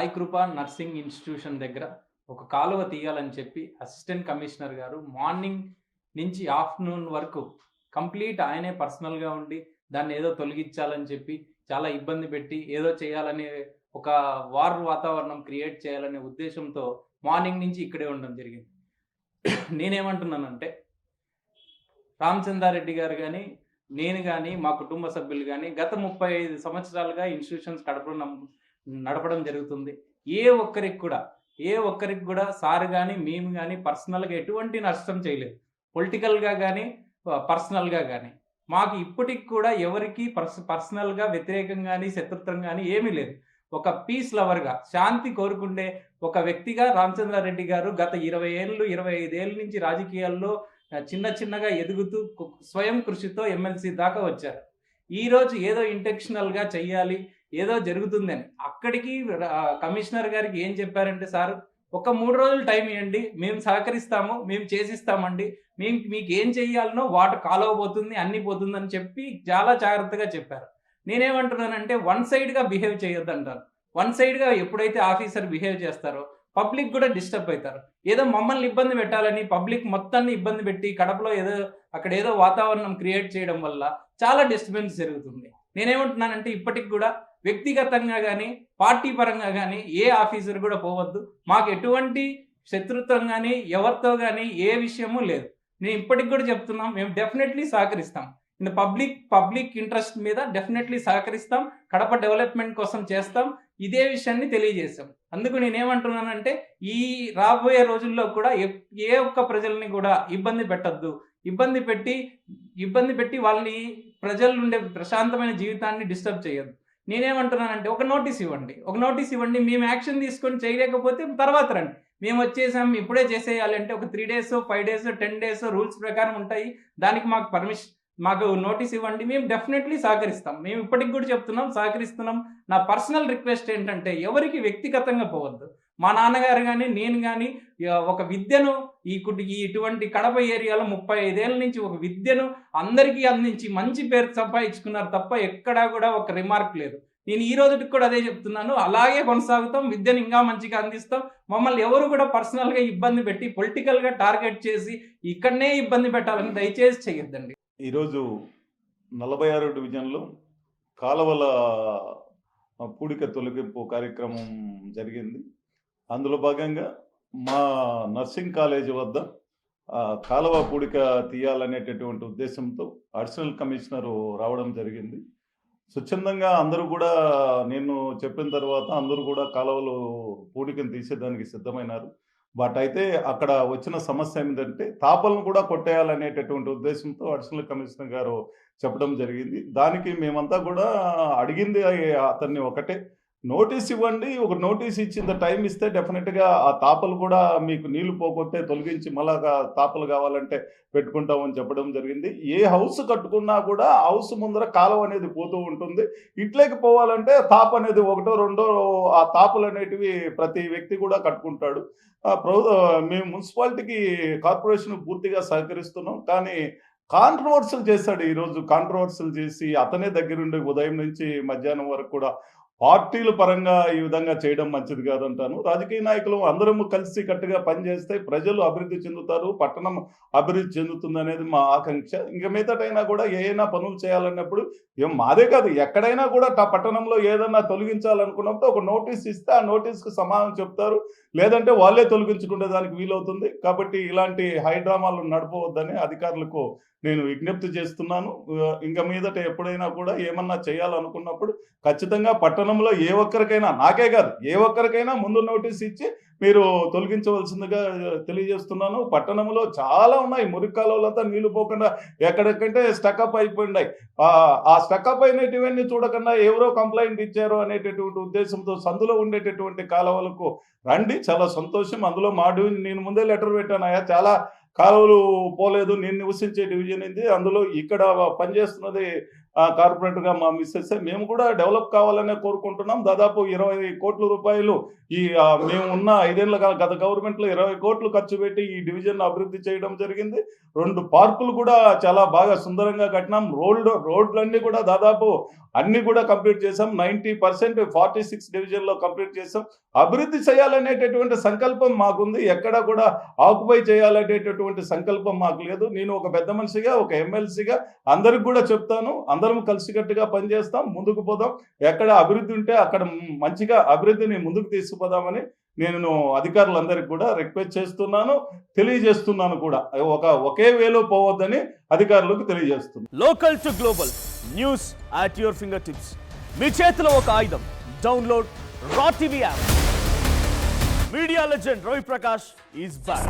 సాయి కృప nursing institution దగ్గర ఒక కాలువ తీయాలని చెప్పి అసిస్టెంట్ కమిషనర్ గారు మార్నింగ్ నుంచి ఆఫ్టర్‌నూన్ వరకు కంప్లీట్ ఆయనే పర్సనల్‌గా ఉండి దాన్నేదో తొలగించాలని చెప్పి చాలా ఇబ్బంది పెట్టి ఏదో చేయాలనే ఒక వార్ వాతావరణం క్రియేట్ చేయాలనే ఉద్దేశ్యంతో మార్నింగ్ నుంచి ఇక్కడే ఉండడం జరిగింది. నేనేమంటున్నానంటే రామచంద్రారెడ్డి గారు గాని, నేను గాని, మా కుటుంబ సభ్యులు గాని గత 35 సంవత్సరాలుగా ఇన్‌స్టిట్యూషన్స్ నడపడం జరుగుతుంది. ఏ ఒక్కరికి కూడా, ఏ ఒక్కరికి కూడా సార్ గాని, మేము గాని పర్సనల్‌గా ఎటువంటి నష్టం చేయలేదు. పొలిటికల్‌గా గాని, పర్సనల్‌గా గాని. మాకు ఇప్పటికి కూడా ఎవరికీ పర్సనల్‌గా వ్యతిరేకం గాని, శత్రుత్వం గాని ఏమీ లేదు. ఒక పీస్ లవర్‌గా, శాంతి కోరుకుండే ఒక వ్యక్తిగా రామచంద్రారెడ్డి గారు గత 20 ఏళ్ళు, 25 ఏళ్ల నుంచి రాజకీయాల్లో చిన్న చిన్నగా ఎదుగుతూ స్వయం కృషితో ఎమ్మెల్సీ దాకా వచ్చారు. ఈరోజు ఏదో ఇంటెన్షనల్‌గా చెయ్యాలి, ఏదో జరుగుతుందని. అక్కడికి కమిషనర్ గారికి ఏం చెప్పారంటే సారు, "ఒక 3 రోజులు టైం ఇయ్యండి. మేము సహకరిస్తాము. మేము చేసిస్తామండి. మీకేం చెయ్యాలనో కాలువ పోతుంది, అన్నీ పోతుందని" చెప్పి చాలా జాగ్రత్తగా చెప్పారు. నేనేమంటున్నానంటే వన్ సైడ్‌గా బిహేవ్ చేయొద్దంటాను. వన్ సైడ్‌గా ఎప్పుడైతే ఆఫీసర్ బిహేవ్ చేస్తారో పబ్లిక్ గూడా డిస్టర్బ్ అయితారు. ఏదో మమ్మల్ని ఇబ్బంది పెట్టాలని పబ్లిక్ మొత్తాన్ని ఇబ్బంది పెట్టి కడపలో అక్కడేదో వాతావరణం క్రియేట్ చేయడం వల్ల చాలా డిస్టర్బెన్స్ జరుగుతుంది. నేనేమంటున్నానంటే ఇప్పటికి గూడా వ్యక్తిగతంగా గాని, పార్టీ పరంగా గాని ఏ ఆఫీసర్ గూడా పోవద్దు. మాకు ఎటువంటి శత్రుత్వం గాని, ఎవరితో గాని ఏ విషయము లేదు. నేను ఇప్పటికి గూడా చెప్తున్నాం. మేము డెఫినైట్‌లీ సహకరిస్తాం. పబ్లిక్ ఇంట్రెస్ట్ మీద డెఫినైట్‌లీ సహకరిస్తాం. కడప డెవలప్‌మెంట్ కోసం చేస్తాం. ఇదే విషయాన్ని తెలియజేశాం. అందుకు నేనేమంటున్నానంటే, ఈ రాబోయే రోజుల్లో కూడా ఏ ఒక్క ప్రజల్ని కూడా ఇబ్బంది పెట్టొద్దు. ఇబ్బంది పెట్టి వాళ్ళని ప్రజల నుండే ప్రశాంతమైన జీవితాన్ని డిస్టర్బ్ చేయొద్దు. నేనేమంటున్నానంటే ఒక నోటీస్ ఇవ్వండి. ఒక నోటీస్ ఇవ్వండి. మేము యాక్షన్ తీసుకొని చేయలేకపోతే తర్వాత రండి. మేమొచ్చేసాం ఇప్పుడే చేసేయాలి అంటే ఒక 3 డేసో, 5 డేసో, 10 డేసో రూల్స్ ప్రకారం ఉంటాయి. దానికి మాకు నోటీస్ ఇవ్వండి. మేము డెఫినైట్‌లీ సహకరిస్తాం. మేము ఇప్పటికి కూడా చెప్తున్నాం సహకరిస్తున్నాం. నా పర్సనల్ రిక్వెస్ట్ ఏంటంటే ఎవరికీ వ్యక్తిగతంగా పోవద్దు. మా నాన్నగారు గాని, నేను గాని ఒక విద్యను ఇటువంటి కడప ఏరియాలో 35 ఏళ్ల నుంచి ఒక విద్యను అందరికీ అందించి మంచి పేరు సంపాదించుకున్నారు తప్ప ఎక్కడా కూడా ఒక రిమార్క్ లేదు. నేను ఈ రోజుటికి కూడా అదే చెప్తున్నాను. అలాగే కొనసాగుతాం. విద్యను ఇంకా మంచిగా అందిస్తాం. మమ్మల్ని ఎవరు కూడా పర్సనల్‌గా ఇబ్బంది పెట్టి, పొలిటికల్‌గా టార్గెట్ చేసి ఇక్కడనే ఇబ్బంది పెట్టాలని దయచేసి చేయొద్దండి. ఈరోజు 46 డివిజన్‌లో కాలువల పూడిక తొలగింపు కార్యక్రమం జరిగింది. అందులో భాగంగా మా నర్సింగ్ కాలేజీ వద్ద కాలువ పూడిక తీయాలనేటటువంటి ఉద్దేశంతో అడిషనల్ కమిషనరు రావడం జరిగింది. స్వచ్ఛందంగా అందరూ కూడా నేను చెప్పిన తర్వాత అందరూ కూడా కాలువలు పూడికను తీసేదానికి సిద్ధమైనారు. బట్ అయితే అక్కడ వచ్చిన సమస్య ఏంటంటే తాపలను కూడా కొట్టేయాలనేటటువంటి ఉద్దేశంతో అడిషనల్ కమిషనర్ గారు చెప్పడం జరిగింది. దానికి మేమంతా కూడా అడిగింది అతన్ని ఒకటే, నోటీస్ ఇవ్వండి. ఒక నోటీస్ ఇచ్చేంత టైం ఇస్తే డెఫినిట్‌గా ఆ తాపలు కూడా మీకు నీళ్లు పోకపోతే తొలగించి మళ్ళా తాపలు కావాలంటే పెట్టుకుంటామని చెప్పడం జరిగింది. ఏ హౌస్ కట్టుకున్నా కూడా హౌస్ ముందర కాలువ అనేది పోతూ ఉంటుంది. ఇంట్లోకి పోవాలంటే తాప అనేది ఒకటో రెండో ఆ తాపలనేటివి ప్రతి వ్యక్తి కూడా కట్టుకుంటాడు. మేము మున్సిపాలిటీకి కార్పొరేషన్‌కి పూర్తిగా సహకరిస్తున్నాం. కానీ కాంట్రోవర్సీలు చేశాడు. ఈరోజు కాంట్రోవర్సీలు చేసి అతనే దగ్గరుండి ఉదయం నుంచి మధ్యాహ్నం వరకు కూడా పార్టీల పరంగా ఈ విధంగా చేయడం మంచిది కాదంటాను. రాజకీయ నాయకులు అందరము కలిసి కట్టుగా పనిచేస్తే ప్రజలు అభివృద్ధి చెందుతారు, పట్టణం అభివృద్ధి చెందుతుందనేది మా ఆకాంక్ష. ఇంక మీదటైనా కూడా ఏమైనా పనులు చేయాలన్నప్పుడు మాదే కాదు ఎక్కడైనా కూడా పట్టణంలో ఏదన్నా తొలగించాలనుకున్నప్పుడు ఒక నోటీస్ ఇస్తే ఆ నోటీస్‌కి సమాధానం చెప్తారు. లేదంటే వాళ్ళే తొలగించుకునే దానికి వీలవుతుంది. కాబట్టి ఇలాంటి హైడ్రామాలు నడపవద్దని అధికారులకు నేను విజ్ఞప్తి చేస్తున్నాను. ఇంక మీదట ఎప్పుడైనా కూడా ఏమన్నా చేయాలనుకున్నప్పుడు ఖచ్చితంగా పట్టణంలో ఏ ఒక్కరికైనా, నాకే కాదు ఏ ఒక్కరికైనా ముందు నోటీస్ ఇచ్చి మీరు తొలగించవలసిందిగా తెలియజేస్తున్నాను. పట్టణంలో చాలా ఉన్నాయి. మురికి కాలువలంతా నీళ్లు పోకుండా ఎక్కడికంటే స్టకప్ అయిపోయినాయి. ఆ స్టకప్ అయినటువన్నీ చూడకుండా ఎవరో కంప్లైంట్ ఇచ్చారు అనేటటువంటి ఉద్దేశంతో సందులో ఉండేటటువంటి కాలువలకు రండి. చాలా సంతోషం. అందులో మా డివిజన్ నేను ముందే లెటర్ పెట్టానయ్యా, చాలా కాలువలు పోలేదు. నేను నివసించే డివిజన్ ఇది. అందులో ఇక్కడ పనిచేస్తున్నది కార్పొరేటర్గా మా మిస్సెస్ మేము కూడా డెవలప్ కావాలనే కోరుకుంటున్నాం. దాదాపు 20 కోట్ల రూపాయలు ఈ మేము ఉన్న 5 ఏళ్ల గత గవర్నమెంట్లో 20 కోట్లు ఖర్చు పెట్టి ఈ డివిజన్ అభివృద్ధి చేయడం జరిగింది. 2 పార్కులు కూడా చాలా బాగా సుందరంగా కట్టినాం. రోడ్లన్నీ కూడా దాదాపు అన్ని కూడా కంప్లీట్ చేసాం. 90% 46 డివిజన్లో కంప్లీట్ చేసాం. అభివృద్ధి చేయాలనేటటువంటి సంకల్పం మాకుంది. ఎక్కడ కూడా ఆక్యుపై చేయాలనేటటువంటి సంకల్పం మాకు లేదు. నేను ఒక పెద్ద మనిషిగా, ఒక ఎమ్మెల్సీగా అందరికి కూడా చెప్తాను, అందరం కలిసికట్టుగా పనిచేస్తాం, ముందుకు పోదాం. ఎక్కడ అభివృద్ధి ఉంటే అక్కడ మంచిగా అభివృద్ధిని ముందుకు తీసుకుపోదామని నేను అధికారులందరికీ కూడా రిక్వెస్ట్ చేస్తున్నాను, తెలియజేస్తున్నాను కూడా. ఒకే వేలో పోవద్దని అధికారులకు తెలియజేస్తున్నాను. Local to global news at your finger tips. మీ చేతిలో ఒక ఆయుధం. Download Raw TV app. Media legend Ravi Prakash is back.